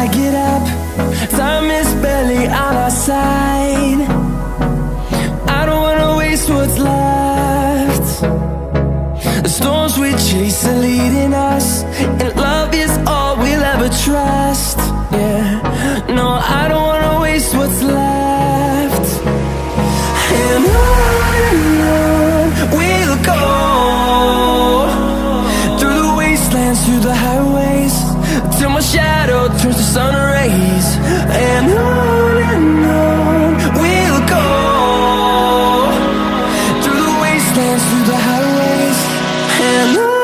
I get up, time is barely on our side. I don't wanna waste what's left. The storms we chase are leading us, and love is all we'll ever trust. Yeah, no, I don't wanna waste what's left. And on we'll go, through the wastelands, through the highways, till my shadow turns to sun rays. And on we'll go, through the wastelands, through the highways, and on.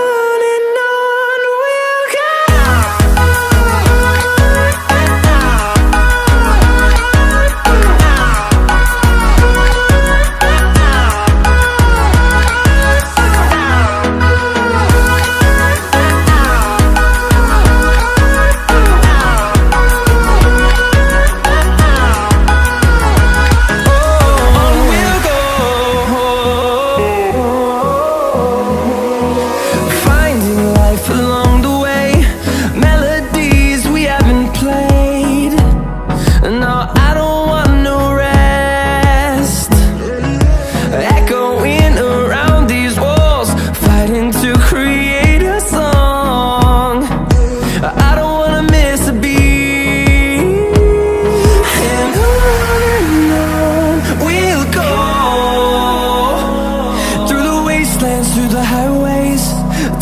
Through the highways,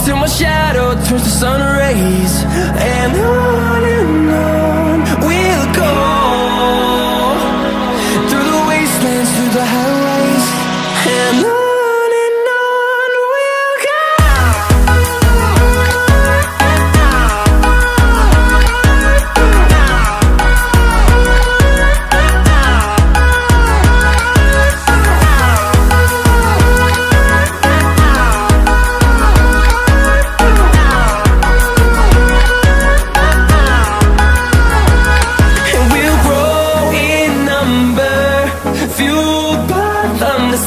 till my shadow turns to sun rays. And on we'll go, through the wastelands, through the highways, and on.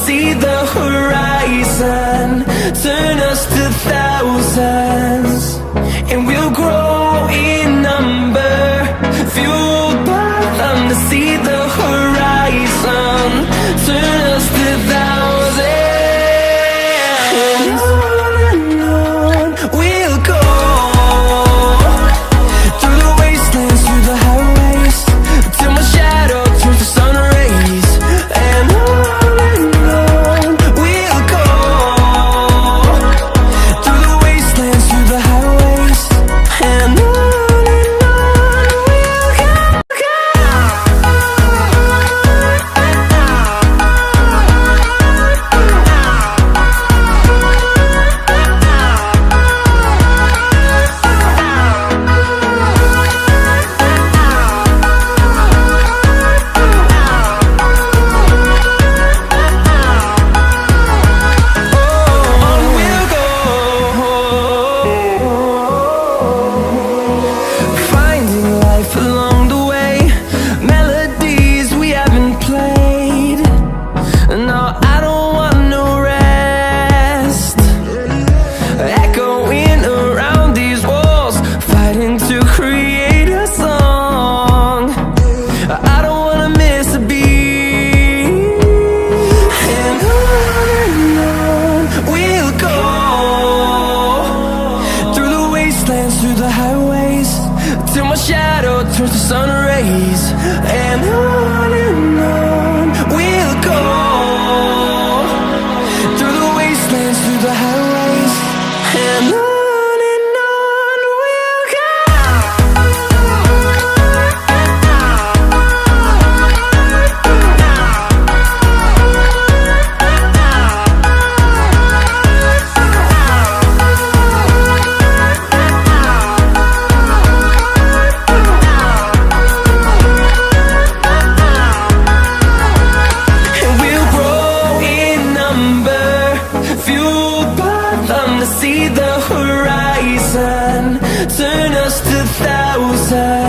See the horizon turn us to thousands, and we'll grow in number, fueled by them. To see the horizon turn us to thousands, and on we'll go, through the wastelands, through the highways, till my shadow turns to sun rays. And through the highways, till my shadow turns to sun rays. And on